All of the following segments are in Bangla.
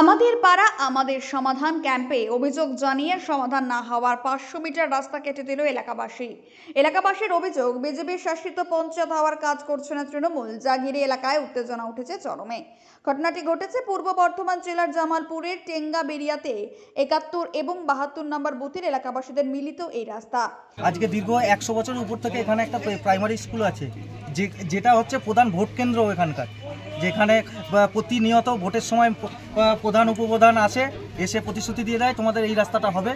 আমাদের পাড়া আমাদের সমাধান ক্যাম্পে অভিযোগ জানিয়ে সমাধান না হওয়ার 500 মিটার রাস্তা কেটে দিল এলাকাবাসীর অভিযোগ বিজেপি শাসিত পঞ্চায়েত হওয়ার কাজ করছে না তৃণমূল, যা ঘিরে এলাকায় উত্তেজনা উঠেছে চরমে। ঘটনাটি ঘটেছে পূর্ব বর্ধমান জেলার জামালপুরের টেঙ্গাবেরিয়াতে 71 এবং 72 নম্বর বুথের এলাকাবাসীদের মিলিত এই রাস্তা। আজকে দীর্ঘ 100 বছরের উপর থেকে এখানে একটা প্রাইমারি স্কুল আছে, যেটা হচ্ছে প্রধান ভোট কেন্দ্র এখানকার, যেখানে প্রতিনিয়ত ভোটের সময় প্রধান উপপ্রধান এসে প্রতিশ্রুতি দিয়ে দেয় তোমাদের এই রাস্তাটা হবে,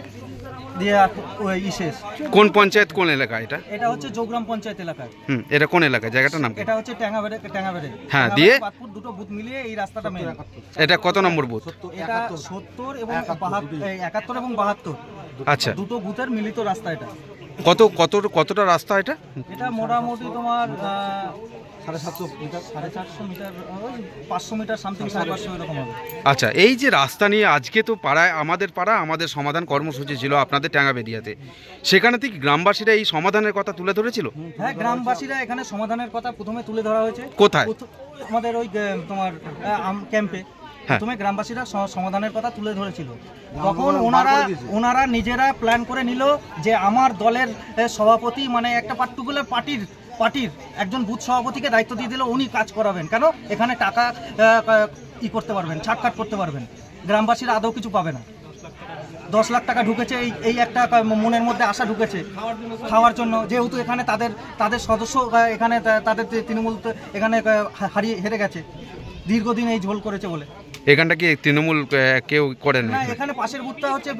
দিয়ে শেষ। কোন পঞ্চায়েত, কোন এলাকা এটা? এটা হচ্ছে জৌগ্রাম পঞ্চায়েত এলাকায়। এটা কোন এলাকা, জায়গাটার নাম? এটা হচ্ছে টেঙ্গাবেড়ে। হ্যাঁ, দিয়ে দুটো বুথ মিলিয়ে এই রাস্তাটা মেন। এটা কত নম্বর বুথ? এটা 70 এবং 71 এবং 72। আচ্ছা, দুটো বুথের মিলিত রাস্তা এটা। কতটা রাস্তা এটা? এটা মোটামুটি তোমার 750 মিটার, 450 মিটার, 500 মিটার সামথিং, 550 এরকম হবে। আচ্ছা, এই যে রাস্তা নিয়ে আজকে তো পাড়া আমাদের সমাধান কর্মসূচি ছিল আপনাদের টেঙ্গাবেরিয়াতে, সেখানে থেকে গ্রামবাসীরা এই সমাধানের কথা তুলে ধরেছিল? হ্যাঁ, গ্রামবাসীরা এখানে সমাধানের কথা প্রথমে তুলে ধরা হয়েছে। কোথায়? আমাদের ওই তোমার ক্যাম্পে প্রথমে গ্রামবাসীরা সমাধানের কথা তুলে ধরেছিল। তখন ওনারা নিজেরা প্ল্যান করে নিল যে আমার দলের সভাপতি, মানে একটা পার্টিকুলার পার্টির একজন বুথ সভাপতিকে দায়িত্ব দিয়ে দিল, উনি কাজ করাবেন। কেন? এখানে টাকা করতে পারবেন, ছাটকাট করতে পারবেন, গ্রামবাসীরা আদৌ কিছু পাবে না। 10 লাখ টাকা ঢুকেছে, এই একটা মনের মধ্যে আশা ঢুকেছে খাওয়ার জন্য, যেহেতু এখানে তাদের সদস্য এখানে তাদের তৃণমূল এখানে হেরে গেছে, দীর্ঘদিন এই ঝোল করেছে বলে। এখানটা কি তৃণমূল কেউ করে না? এখানে পাশের বুথটা হচ্ছে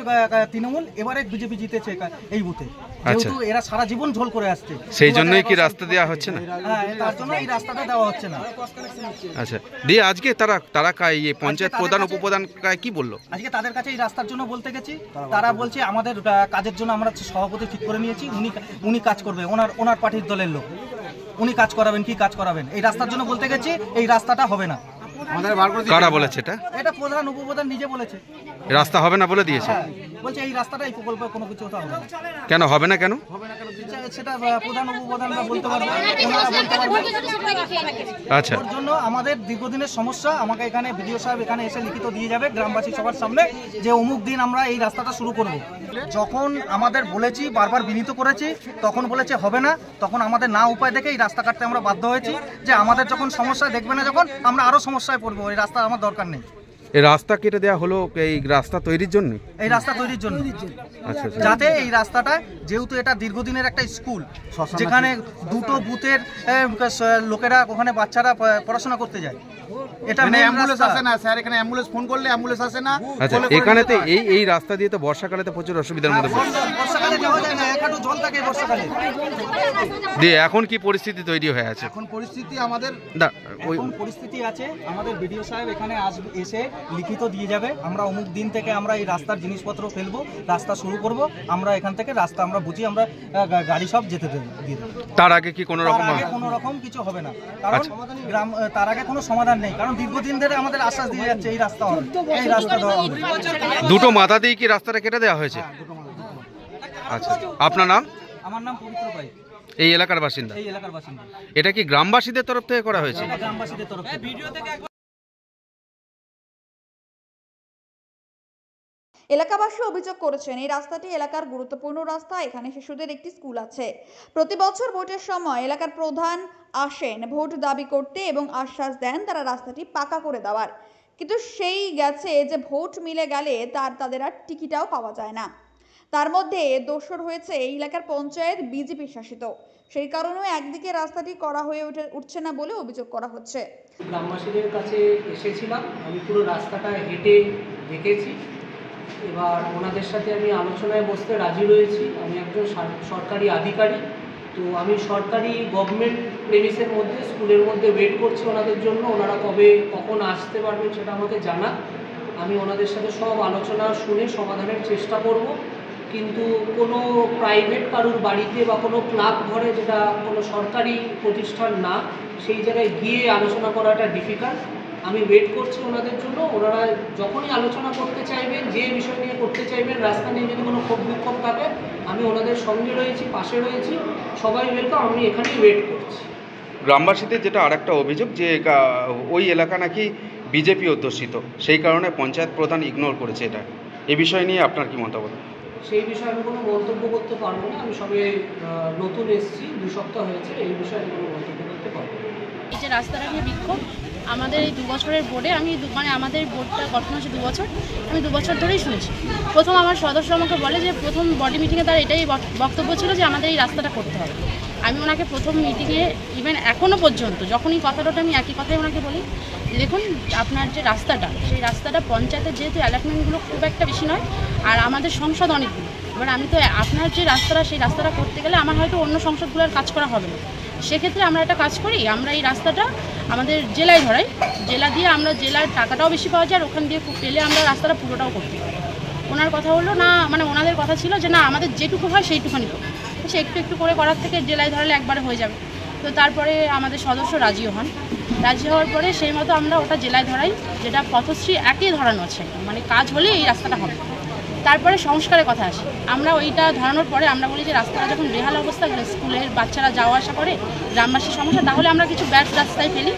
তৃণমূল, এবারে বিজেপি জিতেছে এই বুথে, যেহেতু এরা সারা জীবন ঝোল করে আসছে, সেই জন্যই কি রাস্তা দেওয়া হচ্ছে না? হ্যাঁ, তার জন্য এই রাস্তাটা দেওয়া হচ্ছে না। আচ্ছা, দিয়ে আজকে তারা পঞ্চায়েত প্রধান উপপ্রধান কি বললো? আজকে তাদের কাছে এই রাস্তার জন্য বলতে গেছি, তারা বলছে আমাদের কাজের জন্য আমরা সভাপতি ঠিক করে নিয়েছি, উনি কাজ করবে, ওনার পার্টির দলের লোক, উনি কাজ করাবেন। কি কাজ করাবেন? এই রাস্তার জন্য বলতে গেছি, এই রাস্তাটা হবে না। কারা বলেছে এটা? এটা প্রধান উপপ্রধান নিজে বলেছে, রাস্তা হবে না বলে দিয়েছে। বলছে এই রাস্তাটা, এই প্রকল্প কোনো কিছু হবে না। কেন হবে না? কেন সেটা প্রধান উপপ্রধানরা বলতে পারবে, ওনারা বলতে পারবে। আচ্ছা, ওর জন্য আমাদের দীর্ঘদিনের সমস্যা, আমাকে এখানে বিডিও সাহেব এখানে এসে লিখিত দিয়ে যাবে গ্রামবাসী সবার সামনে, যে অমুক দিন আমরা এই রাস্তাটা শুরু করব। যখন আমাদের বলেছি, বারবার বিনীত করেছি, তখন বলেছে হবে না। তখন আমাদের না উপায় দেখে এই রাস্তা কাটতে আমরা বাধ্য হয়েছি, যে আমাদের যখন সমস্যা দেখবে না, যখন আমরা আরো সমস্যায় পড়বো, এই রাস্তা আমার দরকার নেই। এই রাস্তা কেটে দেওয়া হলো এই রাস্তা তৈরির জন্য, এই রাস্তা তৈরির জন্য, আচ্ছা, যাতে এই রাস্তাটা, যেহেতু এটা দীর্ঘদিনের একটা স্কুল, যেখানে দুটো বুথের লোকেরা, ওখানে বাচ্চারা পড়াশোনা করতে যায়, এটা অ্যাম্বুলেন্স আসে না স্যার, এখানে অ্যাম্বুলেন্স ফোন করলে অ্যাম্বুলেন্স আসে না। আচ্ছা, এখানেতে এই রাস্তা দিয়ে তো বর্ষাকালেতে প্রচুর অসুবিধার মধ্যে পড়ে। বর্ষাকালে যাওয়া যায় না, একটু জল থাকে বর্ষাকালে। দিয়ে এখন কি পরিস্থিতি তৈরি হয়ে আছে? এখন পরিস্থিতি আমাদের পরিস্থিতি আছে, আমাদের বিডিও সাহেব এখানে এসে লিখিত দিয়ে যাবে, আমরা অমুক দিন থেকে আমরা এই রাস্তার জিনিসপত্র ফেলবো, রাস্তা শুরু করব, আমরা এখান থেকে রাস্তা আমরা বুঝি, আমরা গাড়ি সব যেতে দিয়ে দেবো। তার আগে কি কোনো রকম কিছু হবে না, কারণ তার আগে কোনো সমাধান নেই, কারণ দীর্ঘদিন ধরে আমাদের আশ্বাস দিয়ে যাচ্ছে এই রাস্তা হবে, এই রাস্তা দেওয়া হবে। দুটো মাথা দিয়ে কি রাস্তাটা কেটে দেওয়া হয়েছে? আচ্ছা, আপনার নাম? আমার নাম পবিত্র পাই। এই এলাকার বাসিন্দা? এই এলাকার বাসিন্দা। এটা কি গ্রামবাসীদের তরফ থেকে করা হয়েছে? গ্রামবাসীদের তরফ থেকে। এলাকাবাসী অভিযোগ করেছেন এই রাস্তাটি এলাকার গুরুত্বপূর্ণ রাস্তা, এখানে শিশুদের একটি স্কুল আছে। প্রতি বছর ভোটের সময় এলাকার প্রধান আসেন ভোট দাবি করতে এবং আশ্বাস দেন তারা রাস্তাটি পাকা করে দেওয়ার, কিন্তু সেই গেছে যে ভোট মিলে গেলে তাদের আর টিকিটাও পাওয়া যায় না। তার মধ্যে দোষর হয়েছে এই এলাকার পঞ্চায়েত বিজেপি শাসিত, সেই কারণেও একদিকে রাস্তাটি করা হয়ে উঠছে না বলে অভিযোগ করা হচ্ছে। গ্রামবাসীদের কাছে এসেছিলাম, আমি পুরো রাস্তাটা হেঁটে দেখেছি, এবার ওনাদের সাথে আমি আলোচনায় বসতে রাজি রয়েছি। আমি একজন সরকারি আধিকারিক, তো আমি সরকারি গভর্নমেন্ট প্রেমিসের মধ্যে, স্কুলের মধ্যে ওয়েট করছি ওনাদের জন্য। ওনারা কখন আসতে পারবেন সেটা আমাকে জানা, আমি ওনাদের সাথে সব আলোচনা শুনে সমাধানের চেষ্টা করব। কিন্তু কোনো প্রাইভেট কারুর বাড়িতে বা কোনো ক্লাব ঘরে, যেটা কোনো সরকারি প্রতিষ্ঠান না, সেই জায়গায় গিয়ে আলোচনা করাটা ডিফিকাল্ট। আমি ওয়েট করছি ওনাদের জন্য। ওনারা যখনই আলোচনা করতে চাইবেন, যে বিষয় নিয়ে করতে চাইবেন, রাস্তা নিয়ে যদি কোনো ক্ষোভ বিক্ষোভ থাকে, আমি ওনাদের সঙ্গে রয়েছি, পাশে রয়েছি, সবাই ওয়েলকাম, আমি এখানেই ওয়েট করছি। গ্রামবাসীদের যেটা আরেকটা অভিযোগ, যে ওই এলাকা নাকি বিজেপি অধ্যুষিত, সেই কারণে পঞ্চায়েত প্রধান ইগনোর করেছে এটা। এ বিষয় নিয়ে আপনার কি মতামত? সেই বিষয়ে আমি কোনো মন্তব্য করতে পারবো না। আমি সবে নতুন এসেছি, 2 সপ্তাহ হয়েছে। এই বিষয়ে আমি কোনো মন্তব্য করতে পারবো না। এই যে রাস্তাটা নিয়ে বিক্ষোভ, আমাদের এই 2 বছরের বোর্ডে মানে আমাদের বোর্ডটা গঠন হচ্ছে 2 বছর, আমি 2 বছর ধরেই শুনছি। প্রথম আমার সদস্য আমাকে বলে যে প্রথম বডি মিটিংয়ে তার এটাই বক্তব্য ছিল যে আমাদের এই রাস্তাটা করতে হবে। আমি ওনাকে প্রথম মিটিংয়ে ইভেন এখনও পর্যন্ত যখনই কথাটা আমি একই কথাই ওনাকে বলি, দেখুন আপনার যে রাস্তাটা, সেই রাস্তাটা পঞ্চায়েতের যেহেতু অ্যালটমেন্টগুলো খুব একটা বেশি নয়, আর আমাদের সংসদ অনেকগুলো। এবার আমি তো আপনার যে রাস্তাটা, সেই রাস্তাটা করতে গেলে আমার হয়তো অন্য সংসদগুলোর কাজ করা হবে না। সেক্ষেত্রে আমরা একটা কাজ করি, আমরা এই রাস্তাটা আমাদের জেলায় ধরাই, জেলা দিয়ে আমরা জেলার টাকাটাও বেশি পাওয়া যায়, আর ওখান দিয়ে পেলে আমরা রাস্তাটা পুরোটাও করতে পারি। ওনার কথা হলো না, মানে ওনাদের কথা ছিল যে না আমাদের যেটুকু হয় সেইটুখানি করো, সে একটু একটু করে করার থেকে জেলায় ধরালে একবারে হয়ে যাবে। তো তারপরে আমাদের সদস্য রাজিও হন, রাজি হওয়ার পরে সেই মতো আমরা ওটা জেলায় ধরাই, যেটা পথশ্রী একই ধরানো আছে, মানে কাজ হলে এই রাস্তাটা হবে। তারপরে সংস্কারের কথা আসে, আমরা ওইটা ধরানোর পরে আমরা বলি যে রাস্তাটা যখন বেহাল অবস্থা, স্কুলের বাচ্চারা যাওয়া আসা করে, গ্রামবাসীর সমস্যা, তাহলে আমরা কিছু ব্যাটস রাস্তায় ফেলি।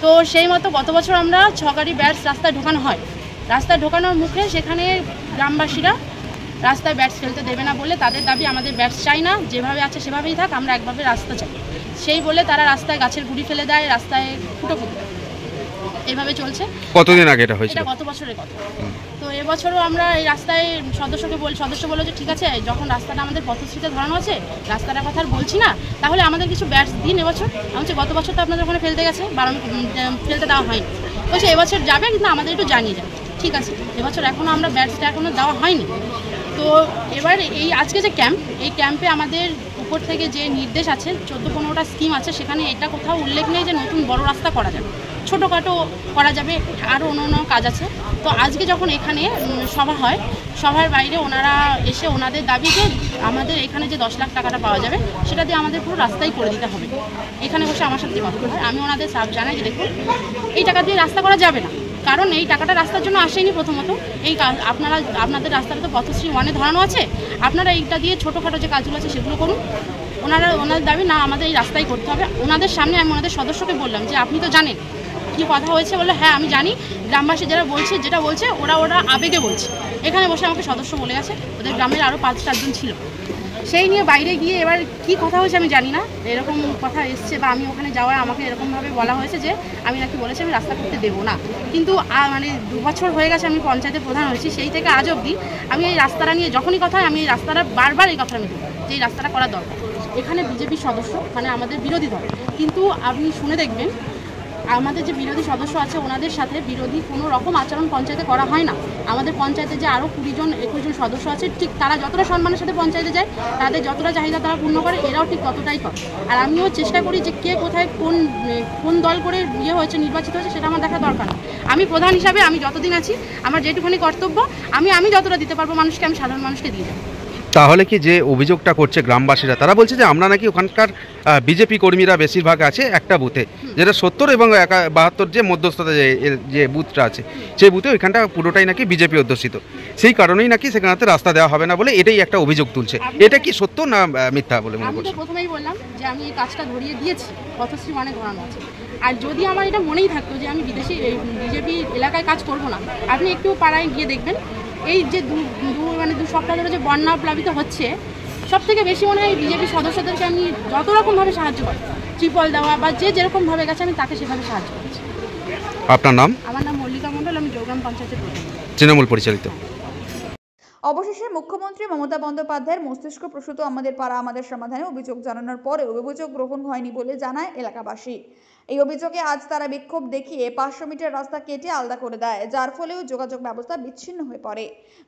তো সেই মতো গত বছর আমরা 6 গাড়ি ব্যাটস রাস্তায় ঢোকানো হয়। রাস্তায় ঢোকানোর মুখে সেখানে গ্রামবাসীরা রাস্তায় ব্যাটস ফেলতে দেবে না বলে তাদের দাবি আমাদের ব্যাটস চাই না, যেভাবে আছে সেভাবেই থাক, আমরা একভাবে রাস্তা চাই। সেই বলে তারা রাস্তায় গাছের গুঁড়ি ফেলে দেয়, রাস্তায় ফুটো ফুটো এইভাবে চলছে। কতদিন আগে এটা হয়েছিল? এটা গত বছরের কথা। তো এবছরও আমরা এই রাস্তায় সদস্য বললো যে ঠিক আছে, যখন রাস্তাটা আমাদের পথশ্রীতে ধরানো আছে, রাস্তাটার কথা আর বলছি না, তাহলে আমাদের কিছু ব্যাটস দিন এবছর। আমি বলছি গত বছর তো আপনাদের ওখানে ফেলতে গেছে, ফেলতে দেওয়া হয়নি। বলছে এবছর যাবে, কিন্তু আমাদের একটু জানিয়ে যাবে। ঠিক আছে, এবছর এখনও আমরা ব্যাটসটা এখনও দেওয়া হয়নি। তো এবার এই আজকে যে ক্যাম্প, এই ক্যাম্পে আমাদের উপর থেকে যে নির্দেশ আছে, 14-15টা স্কিম আছে, সেখানে এটা কোথাও উল্লেখ নেই যে নতুন বড় রাস্তা করা যাবে, ছোটোখাটো করা যাবে, আরও অন্য কাজ আছে। তো আজকে যখন এখানে সভা হয়, সভার বাইরে ওনারা এসে ওনাদের দাবি যে আমাদের এখানে যে 10 লাখ টাকাটা পাওয়া যাবে, সেটা দিয়ে আমাদের পুরো রাস্তাই করে দিতে হবে। এখানে বসে আমার সাথে কথা হয়, আমি ওনাদের সাফ জানাই যে দেখুন এই টাকা দিয়ে রাস্তা করা যাবে না, কারণ এই টাকাটা রাস্তার জন্য আসেনি। প্রথমত এই আপনাদের রাস্তাটা তো পথশ্রী 1-এ ধরানো আছে, আপনারা এইটা দিয়ে ছোটোখাটো যে কাজগুলো আছে সেগুলো করুন। ওনাদের দাবি না আমাদের এই রাস্তাই করতে হবে। ওনাদের সামনে আমি ওনাদের সদস্যকে বললাম যে আপনি তো জানেন কি কথা হয়েছে, বললো হ্যাঁ আমি জানি, গ্রামবাসী যেটা বলছে ওরা আবেগে বলছে। এখানে বসে আমাকে সদস্য বলে গেছে, ওদের গ্রামের আরও 5-4 জন ছিল। সেই নিয়ে বাইরে গিয়ে এবার কি কথা হয়েছে আমি জানি না, এরকম কথা এসছে বা আমি ওখানে যাওয়ার আমাকে এরকমভাবে বলা হয়েছে যে আমি নাকি বলেছি আমি রাস্তা করতে দেবো না। কিন্তু মানে 2 বছর হয়ে গেছে আমি পঞ্চায়েতের প্রধান হয়েছি, সেই থেকে আজ অবধি আমি এই রাস্তাটা নিয়ে যখনই কথা হয়, আমি এই রাস্তাটা বারবার এই কথা আমি বলি যে এই রাস্তাটা করা দরকার। এখানে বিজেপির সদস্য, মানে আমাদের বিরোধী দল, কিন্তু আপনি শুনে দেখবেন আমাদের যে বিরোধী সদস্য আছে ওনাদের সাথে বিরোধী কোনো রকম আচরণ পঞ্চায়েতে করা হয় না। আমাদের পঞ্চায়েতে যে আরও 20-21 জন সদস্য আছে, ঠিক তারা যতটা সম্মানের সাথে পঞ্চায়েতে যায়, তাদের যতটা চাহিদা তারা পূর্ণ করে, এরাও ঠিক ততটাই করে। আর আমিও চেষ্টা করি যে কে কোথায় কোন দল করে হয়েছে, নির্বাচিত হয়েছে, সেটা আমার দেখা দরকার না। আমি প্রধান হিসাবে আমি যতদিন আছি, আমার যেটুখানি কর্তব্য আমি যতটা দিতে পারবো মানুষকে, আমি সাধারণ মানুষকে দিয়ে যাবো। তাহলে কি যে অভিযোগটা করছে গ্রামবাসীরা, তারা বলছে যে আমরা নাকি ওখানকার বিজেপি কর্মীরা বেশিরভাগ আছে একটা বুথে, যেটা 70 এবং 72 যে মধ্যস্থতা যে বুথটা আছে, সেই বুথে ওইখানটা পুরোটাই নাকি বিজেপি অধ্যুষিত, সেই কারণেই নাকি সেখানে রাস্তা দেওয়া হবে না বলে এটাই একটা অভিযোগ তুলছে। এটা কি সত্য না মিথ্যা বলে মনে আমি তো করছেন? প্রথমেই বললাম যে আমি এই কাজটা ধরিয়ে দিয়েছি, পথশ্রী 1-এ ধরানো আছে। আর যদি আমার এটা মনেই থাকতো যে আমি বিজেপি এলাকায় কাজ করব না, আপনি একটু পাড়ায় গিয়ে দেখবেন এই যে 2 সপ্তাহ ধরে যে বন্যা প্লাবিত হচ্ছে, সব থেকে বেশি মনে হয় বিজেপি সদস্যদেরকে আমি যত রকমভাবে সাহায্য করি, ত্রিপল দেওয়া বা যেরকমভাবে গেছে আমি তাকে সেভাবে সাহায্য করেছি। আপনার নাম? আমার নাম মল্লিকা মণ্ডল, আমি জৌগ্রাম পঞ্চায়েতের প্রধান, তৃণমূল পরিচালিত। অবশেষে মুখ্যমন্ত্রী মমতা বন্দ্যোপাধ্যায়ের মস্তিষ্ক প্রসূত আমাদের পাড়া আমাদের সমাধানে অভিযোগ জানানোর পরেও অভিযোগ গ্রহণ হয়নি বলে জানায় এলাকাবাসী। এই অভিযোগে আজ তারা বিক্ষোভ দেখিয়ে 500 মিটার রাস্তা কেটে আলাদা করে দেয়, যার ফলেও যোগাযোগ ব্যবস্থা বিচ্ছিন্ন হয়ে পড়ে।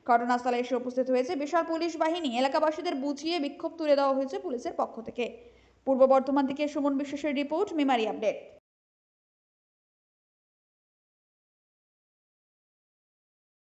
ঘটনাস্থলে এসে উপস্থিত হয়েছে বিশাল পুলিশ বাহিনী। এলাকাবাসীদের বুঝিয়ে বিক্ষোভ তুলে দেওয়া হয়েছে পুলিশের পক্ষ থেকে। পূর্ব বর্ধমান থেকে সুমন বিশ্বাসের রিপোর্ট, মেমারি আপডেট।